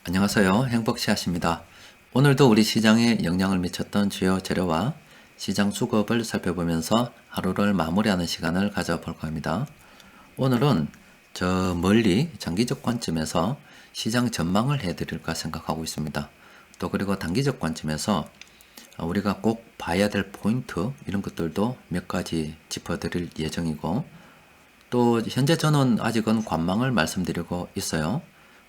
안녕하세요. 행복씨앗입니다. 오늘도 우리 시장에 영향을 미쳤던 주요 재료와 시장 수급을 살펴보면서 하루를 마무리하는 시간을 가져볼까 합니다. 오늘은 저 멀리 장기적 관점에서 시장 전망을 해드릴까 생각하고 있습니다. 또 그리고 단기적 관점에서 우리가 꼭 봐야 될 포인트 이런 것들도 몇 가지 짚어드릴 예정이고, 또 현재 저는 아직은 관망을 말씀드리고 있어요.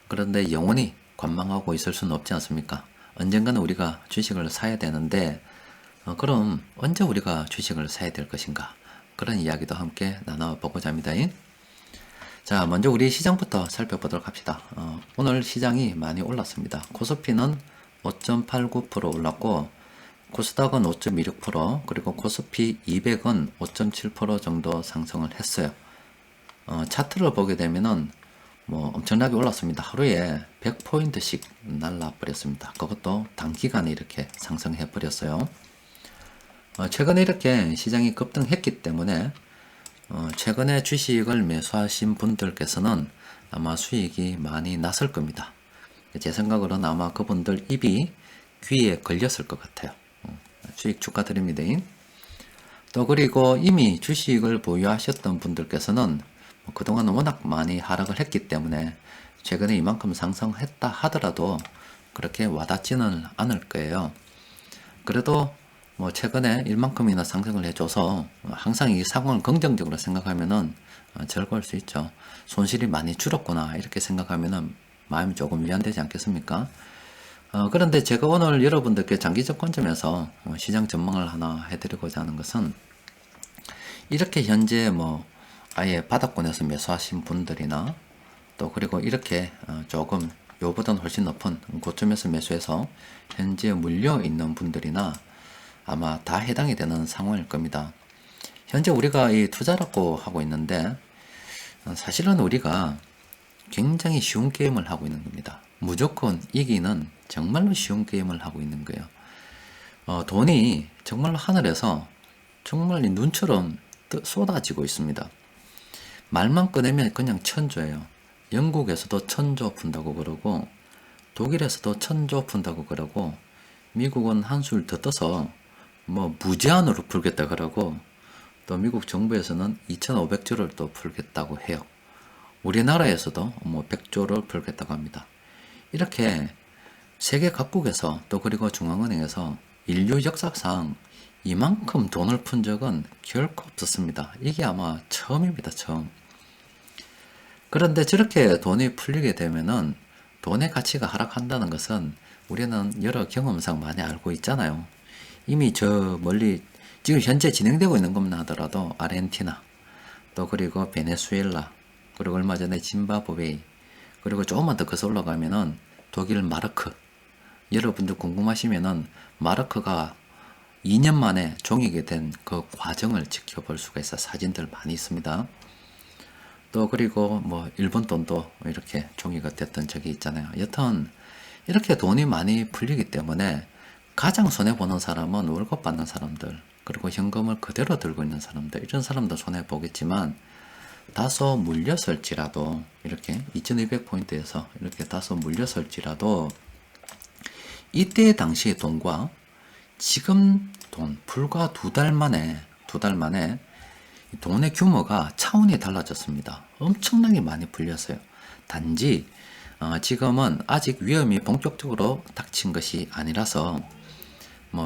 그런데 영원히 관망하고 있을 수는 없지 않습니까? 언젠가는 우리가 주식을 사야 되는데, 그럼 언제 우리가 주식을 사야 될 것인가? 그런 이야기도 함께 나눠보고자 합니다. 자, 먼저 우리 시장부터 살펴보도록 합시다. 오늘 시장이 많이 올랐습니다. 코스피는 5.89% 올랐고, 코스닥은 5.26%, 그리고 코스피 200은 5.7% 정도 상승을 했어요. 차트를 보게 되면은 엄청나게 올랐습니다. 하루에 100포인트씩 날라버렸습니다. 그것도 단기간에 이렇게 상승해 버렸어요. 최근에 이렇게 시장이 급등했기 때문에 최근에 주식을 매수하신 분들께서는 아마 수익이 많이 났을 겁니다. 제 생각으로는 아마 그분들 입이 귀에 걸렸을 것 같아요. 수익 축하드립니다. 또 그리고 이미 주식을 보유하셨던 분들께서는 그동안 워낙 많이 하락을 했기 때문에 최근에 이만큼 상승했다 하더라도 그렇게 와닿지는 않을 거예요. 그래도 최근에 이만큼이나 상승을 해줘서 항상 이 상황을 긍정적으로 생각하면은 즐거울 수 있죠. 손실이 많이 줄었구나 이렇게 생각하면은 마음이 조금 위안되지 않겠습니까? 그런데 제가 오늘 여러분들께 장기적 관점에서 시장 전망을 하나 해드리고자 하는 것은, 이렇게 현재 아예 바닥권에서 매수하신 분들이나 또 그리고 이렇게 조금 요보다는 훨씬 높은 고점에서 매수해서 현재 물려 있는 분들이나 아마 다 해당이 되는 상황일 겁니다. 현재 우리가 이 투자라고 하고 있는데 사실은 우리가 굉장히 쉬운 게임을 하고 있는 겁니다. 무조건 이기는 정말로 쉬운 게임을 하고 있는 거예요. 돈이 정말로 하늘에서 정말 눈처럼 쏟아지고 있습니다. 말만 꺼내면 그냥 천조예요. 영국에서도 천조 푼다고 그러고, 독일에서도 천조 푼다고 그러고, 미국은 한술 더 떠서 무제한으로 풀겠다 그러고, 또 미국 정부에서는 2,500조를 또 풀겠다고 해요. 우리나라에서도 100조를 풀겠다고 합니다. 이렇게 세계 각국에서 또 그리고 중앙은행에서 인류 역사상 이만큼 돈을 푼 적은 결코 없었습니다. 이게 아마 처음입니다, 처음. 그런데 저렇게 돈이 풀리게 되면은 돈의 가치가 하락한다는 것은 우리는 여러 경험상 많이 알고 있잖아요. 이미 저 멀리 지금 현재 진행되고 있는 것만 하더라도 아르헨티나, 또 그리고 베네수엘라, 그리고 얼마 전에 짐바브웨, 그리고 조금만 더 거슬러 올라가면은 독일 마르크. 여러분들 궁금하시면은 마르크가 2년 만에 종이게 된 그 과정을 지켜볼 수가 있어. 사진들 많이 있습니다. 또 그리고 일본 돈도 이렇게 종이가 됐던 적이 있잖아요. 여튼 이렇게 돈이 많이 풀리기 때문에 가장 손해보는 사람은 월급 받는 사람들, 그리고 현금을 그대로 들고 있는 사람들, 이런 사람도 손해보겠지만 다소 물렸을지라도, 이렇게 2200포인트에서 이렇게 다소 물렸을지라도 이때 당시의 돈과 지금 돈, 불과 두 달 만에 돈의 규모가 차원이 달라졌습니다. 엄청나게 많이 풀렸어요. 단지 지금은 아직 위험이 본격적으로 닥친 것이 아니라서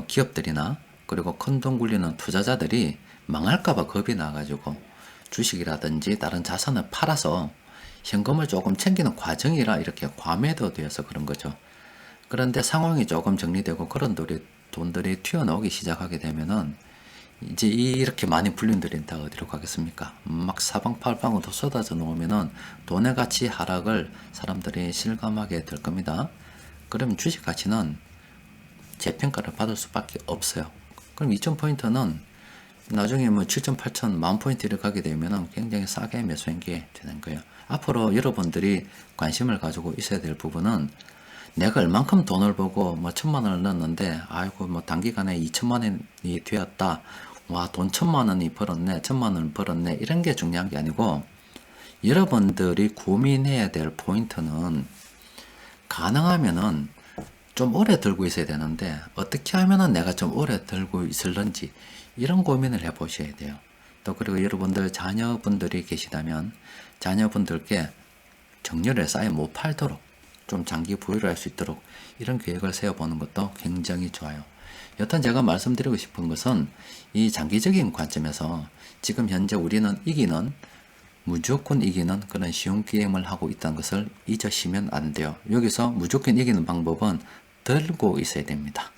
기업들이나 그리고 큰돈 굴리는 투자자들이 망할까봐 겁이 나가지고 주식이라든지 다른 자산을 팔아서 현금을 조금 챙기는 과정이라 이렇게 과매도되어서 그런 거죠. 그런데 상황이 조금 정리되고 그런 돈들이 튀어나오기 시작하게 되면은 이제 이렇게 많이 불린 돈이 다 어디로 가겠습니까? 막 사방팔방으로 쏟아져 놓으면은 돈의 가치 하락을 사람들이 실감하게 될 겁니다. 그러면 주식 가치는 재평가를 받을 수밖에 없어요. 그럼 2000포인트는 나중에 7천, 8천, 10,000포인트를 가게 되면은 굉장히 싸게 매수한 게 되는 거예요. 앞으로 여러분들이 관심을 가지고 있어야 될 부분은, 내가 얼만큼 돈을 벌고 1,000만 원을 넣었는데 아이고 단기간에 2천만 원이 되었다, 와 돈 1,000만 원이 벌었네, 1,000만 원 벌었네, 이런 게 중요한 게 아니고, 여러분들이 고민해야 될 포인트는 가능하면은 좀 오래 들고 있어야 되는데 어떻게 하면은 내가 좀 오래 들고 있을런지 이런 고민을 해 보셔야 돼요. 또 그리고 여러분들 자녀분들이 계시다면 자녀분들께 정렬에 쌓여 못 팔도록 좀 장기 보유를 할 수 있도록 이런 계획을 세워보는 것도 굉장히 좋아요. 여튼 제가 말씀드리고 싶은 것은 이 장기적인 관점에서 지금 현재 우리는 무조건 이기는 그런 쉬운 게임을 하고 있다는 것을 잊으시면 안 돼요. 여기서 무조건 이기는 방법은 들고 있어야 됩니다.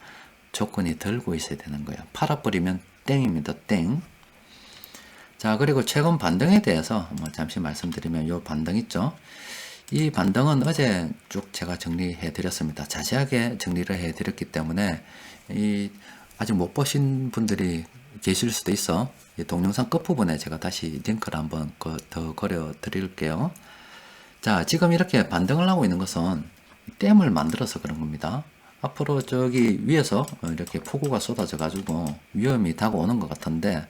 조건이 들고 있어야 되는 거예요. 팔아버리면 땡입니다. 땡. 자, 그리고 최근 반등에 대해서 잠시 말씀드리면 요 반등 있죠. 이 반등은 어제 쭉 제가 정리해 드렸습니다. 자세하게 정리를 해 드렸기 때문에 아직 못 보신 분들이 계실 수도 있어. 이 동영상 끝부분에 제가 다시 링크를 한번 더 걸어 드릴게요. 자, 지금 이렇게 반등을 하고 있는 것은 댐을 만들어서 그런 겁니다. 앞으로 저기 위에서 이렇게 폭우가 쏟아져 가지고 위험이 다가오는 것 같은데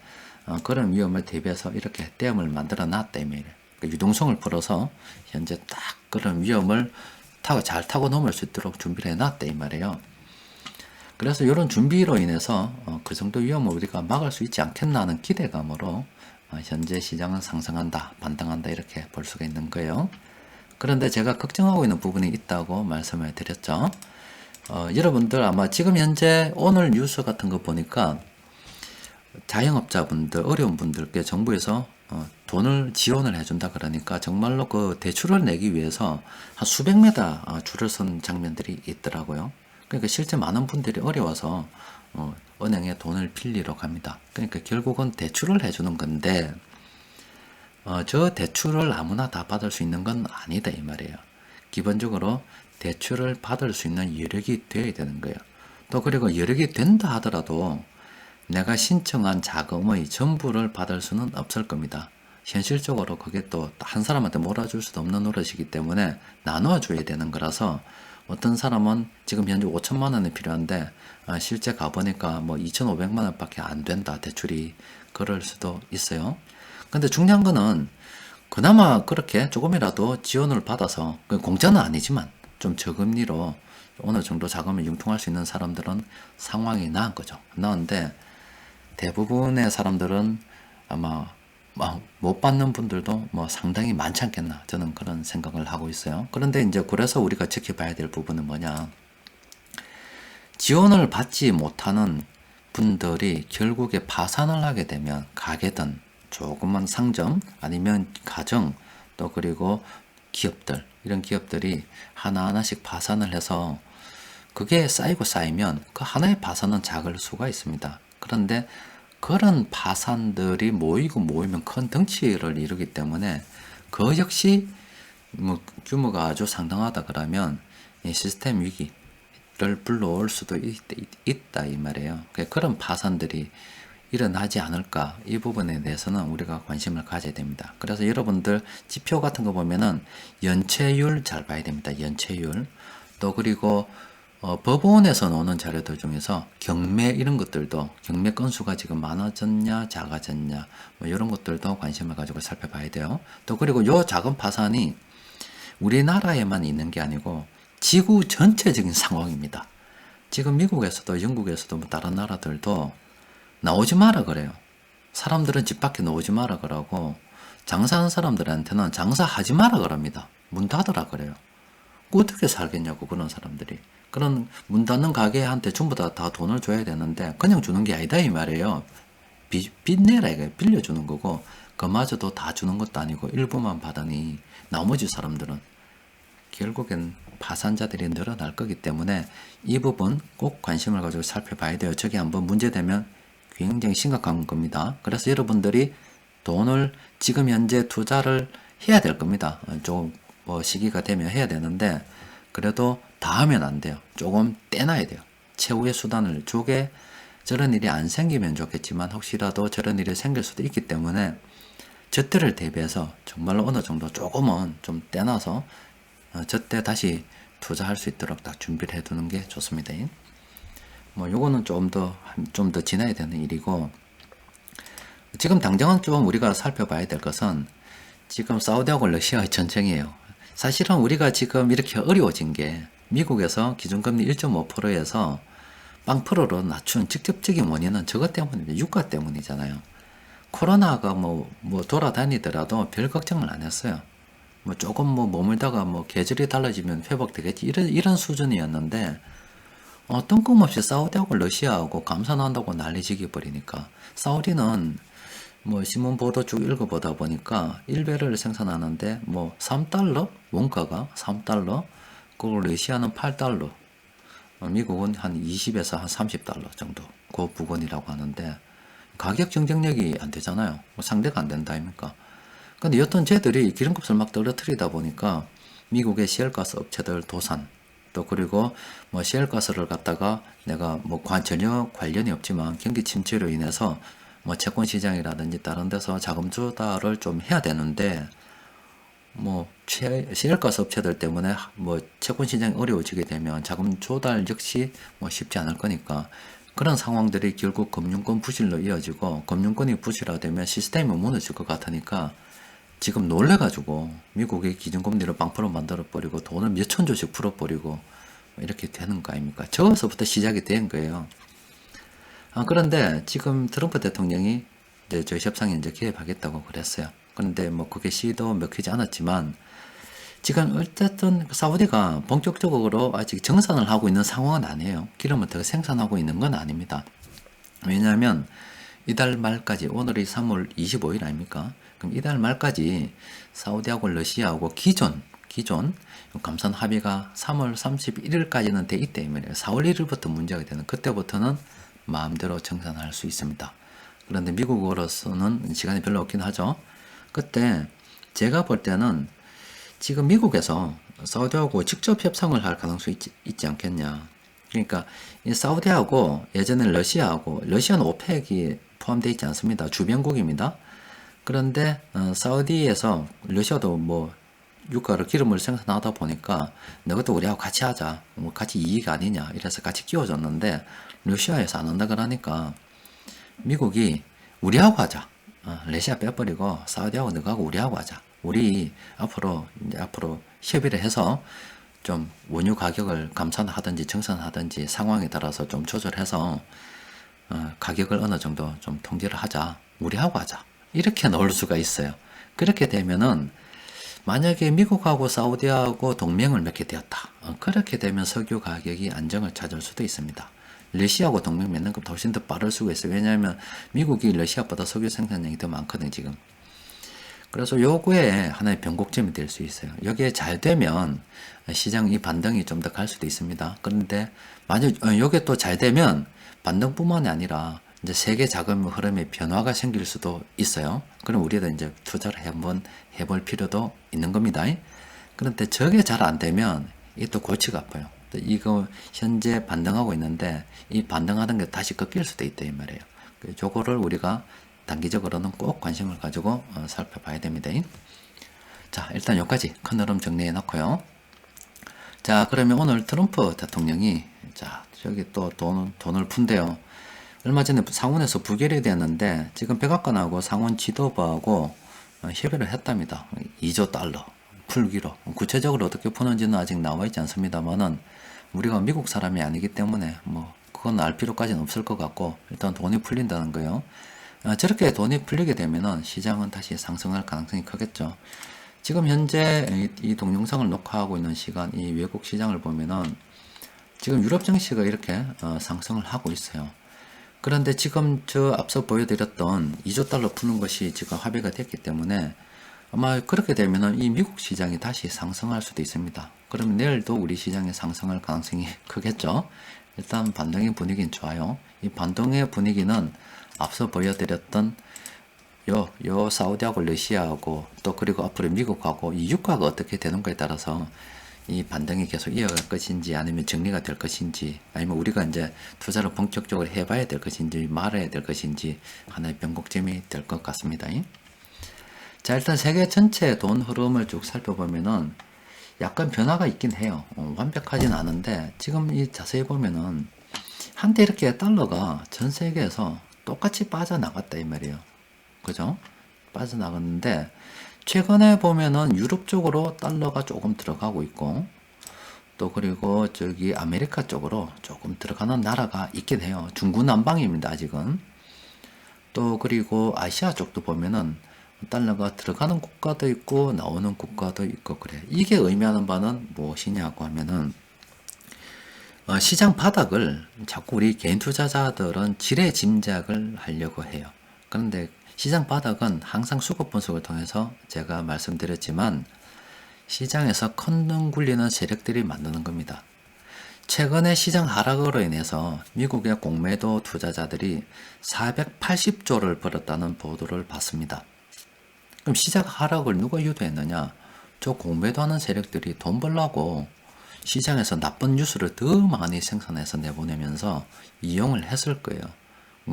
그런 위험을 대비해서 이렇게 댐을 만들어 놨다 이 말이에요. 유동성을 풀어서 현재 딱 그런 위험을 잘 타고 넘을 수 있도록 준비를 해놨다 이 말이에요. 그래서 이런 준비로 인해서 그 정도 위험을 우리가 막을 수 있지 않겠나 하는 기대감으로 현재 시장은 상승한다, 반등한다 이렇게 볼 수가 있는 거예요. 그런데 제가 걱정하고 있는 부분이 있다고 말씀을 드렸죠. 여러분들 아마 지금 현재 오늘 뉴스 같은 거 보니까 자영업자분들, 어려운 분들께 정부에서 돈을 지원을 해준다 그러니까 정말로 그 대출을 내기 위해서 한 수백 메다 줄을 선 장면들이 있더라고요. 그러니까 실제 많은 분들이 어려워서 은행에 돈을 빌리러 갑니다. 그러니까 결국은 대출을 해주는 건데 저 대출을 아무나 다 받을 수 있는 건 아니다 이 말이에요. 기본적으로 대출을 받을 수 있는 여력이 되어야 되는 거예요. 또 그리고 여력이 된다 하더라도 내가 신청한 자금의 전부를 받을 수는 없을 겁니다. 현실적으로 그게 또 한 사람한테 몰아줄 수도 없는 노릇이기 때문에 나눠 줘야 되는 거라서 어떤 사람은 지금 현재 5천만 원이 필요한데 실제 가보니까 뭐 2,500만 원밖에 안 된다 대출이 그럴 수도 있어요. 근데 중요한 거는 그나마 그렇게 조금이라도 지원을 받아서 공짜는 아니지만 좀 저금리로 어느 정도 자금을 융통할 수 있는 사람들은 상황이 나은 거죠. 나은데 대부분의 사람들은 아마 못 받는 분들도 뭐 상당히 많지 않겠나 저는 그런 생각을 하고 있어요. 그런데 이제 그래서 우리가 지켜봐야 될 부분은 뭐냐, 지원을 받지 못하는 분들이 결국에 파산을 하게 되면 가게든 조그만 상점 아니면 가정 또 그리고 기업들 이런 기업들이 하나하나씩 파산을 해서 그게 쌓이면 그 하나의 파산은 작을 수가 있습니다. 그런데 그런 파산들이 모이면 큰 덩치를 이루기 때문에 그 역시 뭐 규모가 아주 상당하다 그러면 이 시스템 위기를 불러올 수도 있다 이 말이에요. 그런 파산들이 일어나지 않을까 이 부분에 대해서는 우리가 관심을 가져야 됩니다. 그래서 여러분들 지표 같은 거 보면은 연체율 잘 봐야 됩니다. 연체율 또 그리고 법원에서 나오는 자료들 중에서 경매 이런 것들도 경매 건수가 지금 많아졌냐 작아졌냐 뭐 이런 것들도 관심을 가지고 살펴봐야 돼요. 또 그리고 요 자금 파산이 우리나라에만 있는 게 아니고 지구 전체적인 상황입니다. 지금 미국에서도 영국에서도 뭐 다른 나라들도 나오지 마라 그래요. 사람들은 집 밖에 나오지 마라 그러고 장사하는 사람들한테는 장사하지 마라 그럽니다. 문 닫으라 그래요. 어떻게 살겠냐고 그런 사람들이. 그런 문 닫는 가게한테 전부 다 돈을 줘야 되는데 그냥 주는 게 아니다 이 말이에요. 빚내라 이게 빌려주는 거고 그마저도 다 주는 것도 아니고 일부만 받으니 나머지 사람들은 결국엔 파산자들이 늘어날 거기 때문에 이 부분 꼭 관심을 가지고 살펴봐야 돼요. 저게 한번 문제되면 굉장히 심각한 겁니다. 그래서 여러분들이 돈을 지금 현재 투자를 해야 될 겁니다. 좀 뭐 시기가 되면 해야 되는데 그래도 다 하면 안 돼요. 조금 떼놔야 돼요. 최후의 수단을 조개 저런 일이 안 생기면 좋겠지만 혹시라도 저런 일이 생길 수도 있기 때문에 저때를 대비해서 정말로 어느 정도 조금은 좀 떼놔서 저때 다시 투자할 수 있도록 딱 준비를 해두는 게 좋습니다. 뭐 요거는 좀 더 지나야 되는 일이고 지금 당장은 좀 우리가 살펴봐야 될 것은 지금 사우디하고 러시아의 전쟁이에요. 사실은 우리가 지금 이렇게 어려워진 게 미국에서 기준금리 1.5%에서 0%로 낮춘 직접적인 원인은 저것 때문입니다. 유가 때문이잖아요. 코로나가 뭐 돌아다니더라도 별 걱정을 안 했어요. 뭐 조금 뭐 머물다가 뭐 계절이 달라지면 회복되겠지. 이런 수준이었는데, 뜬금없이 사우디하고 러시아하고 감산한다고 난리지기 버리니까. 사우디는 뭐 신문 보도 쭉 읽어보다 보니까 1배럴을 생산하는데 뭐 3달러? 원가가 3달러? 그리고 러시아는 8달러. 미국은 한 20에서 한 30달러 정도. 그 부근이라고 하는데 가격 경쟁력이 안 되잖아요. 뭐 상대가 안 된다 아닙니까? 근데 여튼 쟤들이 기름값을 막 떨어뜨리다 보니까 미국의 시열가스 업체들 도산 또 그리고 뭐 시열가스를 갖다가 내가 뭐 전혀 관련이 없지만 경기 침체로 인해서 뭐 채권 시장이라든지 다른 데서 자금 조달을 좀 해야 되는데 뭐 시열가스 업체들 때문에 뭐 채권 시장이 어려워지게 되면 자금 조달 역시 뭐 쉽지 않을 거니까 그런 상황들이 결국 금융권 부실로 이어지고 금융권이 부실화되면 시스템이 무너질 것 같으니까 지금 놀래가지고 미국의 기준금리를 0% 만들어버리고 돈을 몇천 조씩 풀어버리고 이렇게 되는 거 아닙니까? 저기서부터 시작이 된 거예요. 그런데 지금 트럼프 대통령이 이제 저 협상에 이제 개입하겠다고 그랬어요. 그런데 뭐 그게 시도 먹히지 않았지만 지금 어쨌든 사우디가 본격적으로 아직 정산을 하고 있는 상황은 아니에요. 기름을 더 생산하고 있는 건 아닙니다. 왜냐하면 이달 말까지 오늘이 3월 25일 아닙니까? 그럼 이달 말까지 사우디하고 러시아하고 기존 감산 합의가 3월 31일까지는 돼 있대 말이에요. 4월 1일부터 문제가 되는 그때부터는 마음대로 정산할 수 있습니다. 그런데 미국으로서는 시간이 별로 없긴 하죠. 그때 제가 볼 때는 지금 미국에서 사우디하고 직접 협상을 할 가능성이 있지 않겠냐. 그러니까 이 사우디하고 예전에 러시아는 오펙이 포함되어 있지 않습니다. 주변국입니다. 그런데 사우디에서 러시아도 뭐 유가를 기름을 생산하다 보니까 너것도 우리하고 같이 하자. 뭐 같이 이익 아니냐. 이래서 같이 끼워줬는데 러시아에서 안 한다 그러니까 미국이 우리하고 하자. 러시아 빼버리고 사우디하고 너하고 우리하고 하자. 우리 앞으로 협의를 해서 좀 원유 가격을 감산하든지 정산하든지 상황에 따라서 좀 조절해서 가격을 어느 정도 좀 통제를 하자. 우리하고 하자. 이렇게 나올 수가 있어요. 그렇게 되면은 만약에 미국하고 사우디하고 동맹을 맺게 되었다. 그렇게 되면 석유 가격이 안정을 찾을 수도 있습니다. 러시아하고 동맹 맺는 것보다 훨씬 더 빠를 수가 있어요. 왜냐하면 미국이 러시아보다 석유 생산량이 더 많거든요, 지금. 그래서 요거에 하나의 변곡점이 될 수 있어요. 여기에 잘 되면 시장 이 반등이 좀 더 갈 수도 있습니다. 그런데 만약 요게 또 잘 되면 반등뿐만이 아니라 이제 세계 자금 흐름에 변화가 생길 수도 있어요. 그럼 우리도 이제 투자를 한번 해볼 필요도 있는 겁니다. 그런데 저게 잘 안 되면 이게 또 골치가 아파요. 이거 현재 반등하고 있는데 이 반등하는 게 다시 꺾일 수도 있다 이 말이에요. 요거를 우리가 단기적으로는 꼭 관심을 가지고 살펴봐야 됩니다. 자, 일단 여기까지 큰 흐름 정리해 놓고요. 자, 그러면 오늘 트럼프 대통령이 자, 저기 또 돈을 푼대요. 얼마 전에 상원에서 부결이 되었는데 지금 백악관하고 상원 지도부하고 협의를 했답니다. 2조 달러 풀기로. 구체적으로 어떻게 푸는지는 아직 나와 있지 않습니다만은 우리가 미국 사람이 아니기 때문에 뭐 그건 알 필요까지는 없을 것 같고 일단 돈이 풀린다는 거예요. 저렇게 돈이 풀리게 되면은 시장은 다시 상승할 가능성이 크겠죠. 지금 현재 이 동영상을 녹화하고 있는 시간 이 외국 시장을 보면은 지금 유럽 증시가 이렇게 상승을 하고 있어요. 그런데 지금 저 앞서 보여드렸던 2조 달러 푸는 것이 지금 합의가 됐기 때문에 아마 그렇게 되면은 이 미국 시장이 다시 상승할 수도 있습니다. 그러면 내일도 우리 시장이 상승할 가능성이 크겠죠. 일단 반등의 분위기는 좋아요. 이 반등의 분위기는 앞서 보여드렸던 요 사우디하고 러시아하고 또 그리고 앞으로 미국하고 이 유가가 어떻게 되는가에 따라서 이 반등이 계속 이어갈 것인지 아니면 정리가 될 것인지 아니면 우리가 이제 투자를 본격적으로 해봐야 될 것인지 말아야 될 것인지 하나의 변곡점이 될 것 같습니다. 자, 일단 세계 전체 돈 흐름을 쭉 살펴보면은 약간 변화가 있긴 해요. 완벽하진 않은데 지금 이 자세히 보면은 한때 이렇게 달러가 전 세계에서 똑같이 빠져나갔다 이 말이에요. 그죠? 빠져나갔는데 최근에 보면은 유럽 쪽으로 달러가 조금 들어가고 있고, 또 그리고 저기 아메리카 쪽으로 조금 들어가는 나라가 있긴 해요. 중구난방입니다, 아직은. 또 그리고 아시아 쪽도 보면은 달러가 들어가는 국가도 있고 나오는 국가도 있고 그래. 이게 의미하는 바는 무엇이냐고 하면은 시장 바닥을 자꾸 우리 개인 투자자들은 지레 짐작을 하려고 해요. 그런데 시장 바닥은 항상 수급 분석을 통해서 제가 말씀드렸지만 시장에서 컨동 굴리는 세력들이 만드는 겁니다. 최근에 시장 하락으로 인해서 미국의 공매도 투자자들이 480조를 벌었다는 보도를 봤습니다. 그럼 시장 하락을 누가 유도했느냐? 저 공매도하는 세력들이 돈 벌라고 시장에서 나쁜 뉴스를 더 많이 생산해서 내보내면서 이용을 했을 거예요.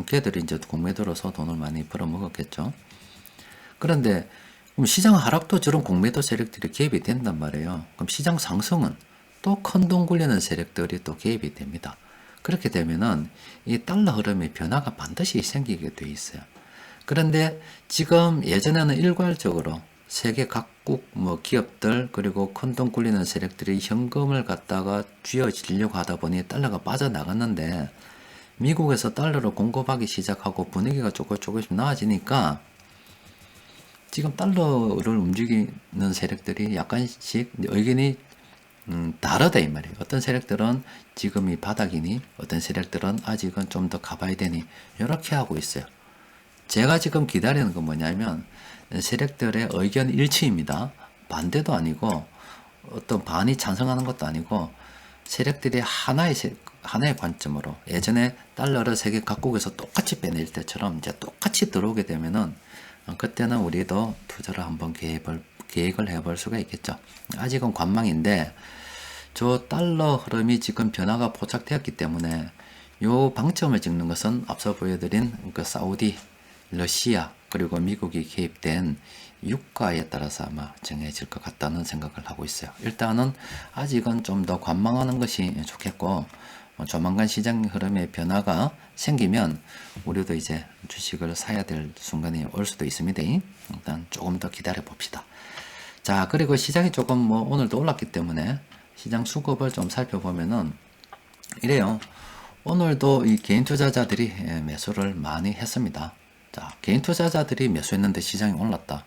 걔들이 이제 공매도로서 돈을 많이 벌어먹었겠죠. 그런데 그럼 시장 하락도 저런 공매도 세력들이 개입이 된단 말이에요. 그럼 시장 상승은 또 큰돈 굴리는 세력들이 또 개입이 됩니다. 그렇게 되면은 이 달러 흐름의 변화가 반드시 생기게 돼 있어요. 그런데 지금 예전에는 일괄적으로 세계 각국 뭐 기업들 그리고 큰돈 굴리는 세력들이 현금을 갖다가 쥐어지려고 하다 보니 달러가 빠져나갔는데 미국에서 달러를 공급하기 시작하고 분위기가 조금씩 나아지니까 지금 달러를 움직이는 세력들이 약간씩 의견이 다르다 이 말이에요. 어떤 세력들은 지금이 바닥이니 어떤 세력들은 아직은 좀 더 가봐야 되니 이렇게 하고 있어요. 제가 지금 기다리는 건 뭐냐면 세력들의 의견 일치입니다. 반대도 아니고 어떤 반이 찬성하는 것도 아니고 세력들이 하나의 관점으로 예전에 달러를 세계 각국에서 똑같이 빼낼 때처럼 이제 똑같이 들어오게 되면은 그때는 우리도 투자를 한번 계획을 해볼 수가 있겠죠. 아직은 관망인데 저 달러 흐름이 지금 변화가 포착되었기 때문에 요 방점을 찍는 것은 앞서 보여드린 그 사우디, 러시아 그리고 미국이 개입된 유가에 따라서 아마 정해질 것 같다는 생각을 하고 있어요. 일단은 아직은 좀 더 관망하는 것이 좋겠고 조만간 시장 흐름의 변화가 생기면 우리도 이제 주식을 사야 될 순간이 올 수도 있습니다. 일단 조금 더 기다려 봅시다. 자, 그리고 시장이 조금 뭐 오늘도 올랐기 때문에 시장 수급을 좀 살펴보면은 이래요. 오늘도 이 개인 투자자들이 매수를 많이 했습니다. 자, 개인 투자자들이 매수했는데 시장이 올랐다.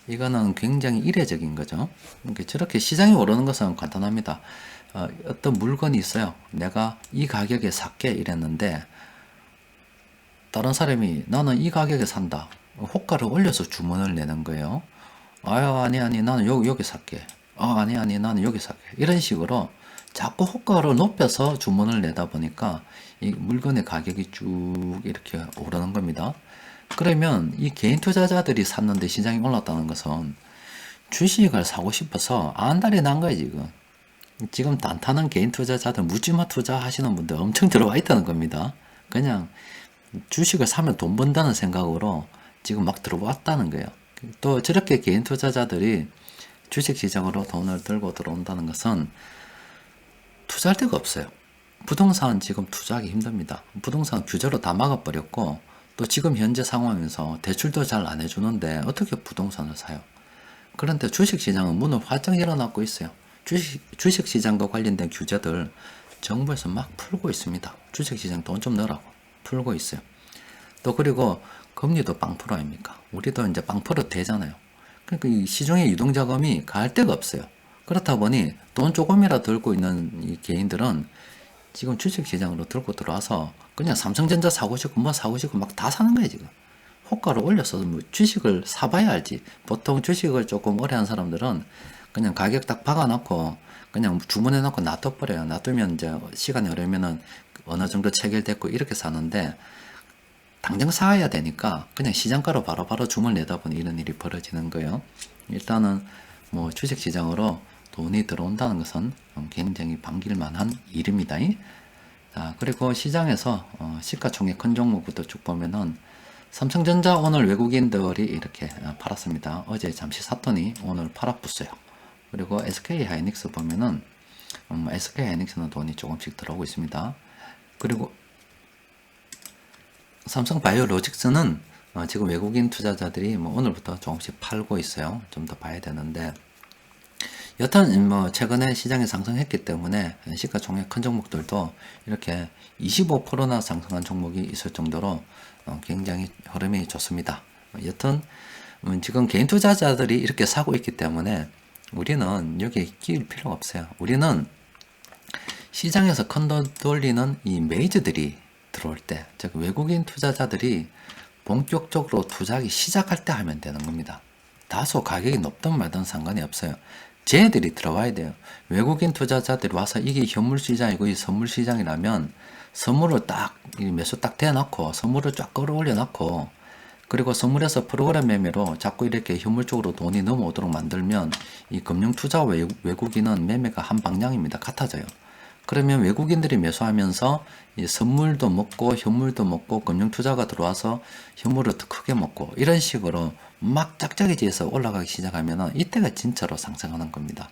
이거는 굉장히 이례적인 거죠. 그러니까 저렇게 시장이 오르는 것은 간단합니다. 어떤 물건이 있어요. 내가 이 가격에 살게 이랬는데 다른 사람이 나는 이 가격에 산다. 호가를 올려서 주문을 내는 거예요. 아니 나는 여기 살게. 아니 나는 여기 살게. 이런 식으로 자꾸 호가를 높여서 주문을 내다 보니까 이 물건의 가격이 쭉 이렇게 오르는 겁니다. 그러면 이 개인 투자자들이 샀는데 시장이 올랐다는 것은 주식을 사고 싶어서 안달이 난 거예요, 지금. 지금 단타는 개인 투자자들 묻지마 투자하시는 분들 엄청 들어와 있다는 겁니다. 그냥 주식을 사면 돈 번다는 생각으로 지금 막 들어왔다는 거예요. 또 저렇게 개인 투자자들이 주식 시장으로 돈을 들고 들어온다는 것은 투자할 데가 없어요. 부동산 지금 투자하기 힘듭니다. 부동산 규제로 다 막아버렸고 또 지금 현재 상황에서 대출도 잘 안 해주는데 어떻게 부동산을 사요? 그런데 주식시장은 문을 활짝 열어놨고 있어요. 주식시장과 관련된 규제들 정부에서 막 풀고 있습니다. 주식시장 돈 좀 넣으라고 풀고 있어요. 또 그리고 금리도 0% 아닙니까? 우리도 이제 0% 되잖아요. 그러니까 이 시중의 유동자금이 갈 데가 없어요. 그렇다 보니 돈 조금이라도 들고 있는 이 개인들은 지금 주식시장으로 들고 들어와서 그냥 삼성전자 사고 싶고 뭐 사고 싶고 막 다 사는 거예요 지금. 호가를 올려서 뭐 주식을 사봐야 알지. 보통 주식을 조금 오래 한 사람들은 그냥 가격 딱 박아놓고 그냥 주문해놓고 놔둬버려요. 놔두면 이제 시간이 흐르면은 어느 정도 체결됐고 이렇게 사는데 당장 사야 되니까 그냥 시장가로 바로바로 주문 내다 보니 이런 일이 벌어지는 거예요. 일단은 뭐 주식시장으로 돈이 들어온다는 것은 굉장히 반길만한 일입니다. 자, 그리고 시장에서 시가총액 큰 종목부터 쭉 보면은 삼성전자 오늘 외국인들이 이렇게 팔았습니다. 어제 잠시 샀더니 오늘 팔아붙어요. 그리고 SK하이닉스 보면은 SK하이닉스는 돈이 조금씩 들어오고 있습니다. 그리고 삼성바이오로직스는 지금 외국인 투자자들이 뭐 오늘부터 조금씩 팔고 있어요. 좀 더 봐야 되는데, 여튼 뭐 최근에 시장이 상승했기 때문에 시가총액 큰 종목들도 이렇게 25%나 상승한 종목이 있을 정도로 굉장히 흐름이 좋습니다. 여튼 지금 개인 투자자들이 이렇게 사고 있기 때문에 우리는 여기에 끼일 필요가 없어요. 우리는 시장에서 큰 돈 돌리는 이 메이저들이 들어올 때, 즉 외국인 투자자들이 본격적으로 투자하기 시작할 때 하면 되는 겁니다. 다소 가격이 높든 말든 상관이 없어요. 쟤들이 들어와야 돼요. 외국인 투자자들이 와서 이게 현물 시장이고 이 선물 시장이라면 선물을 딱 매수 딱 대놓고 선물을 쫙 끌어올려 놓고, 그리고 선물에서 프로그램 매매로 자꾸 이렇게 현물 쪽으로 돈이 넘어오도록 만들면 이 금융 투자와 외국인은 매매가 한 방향입니다. 같아져요. 그러면 외국인들이 매수하면서 이 선물도 먹고 현물도 먹고 금융 투자가 들어와서 현물을 더 크게 먹고, 이런 식으로 막 짝짝이지에서 올라가기 시작하면은 이때가 진짜로 상승하는 겁니다.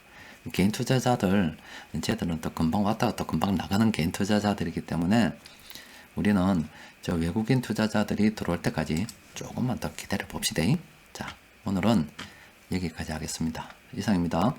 개인 투자자들, 쟤들은 또 금방 왔다가 또 금방 나가는 개인 투자자들이기 때문에 우리는 저 외국인 투자자들이 들어올 때까지 조금만 더 기다려 봅시다. 자, 오늘은 여기까지 하겠습니다. 이상입니다.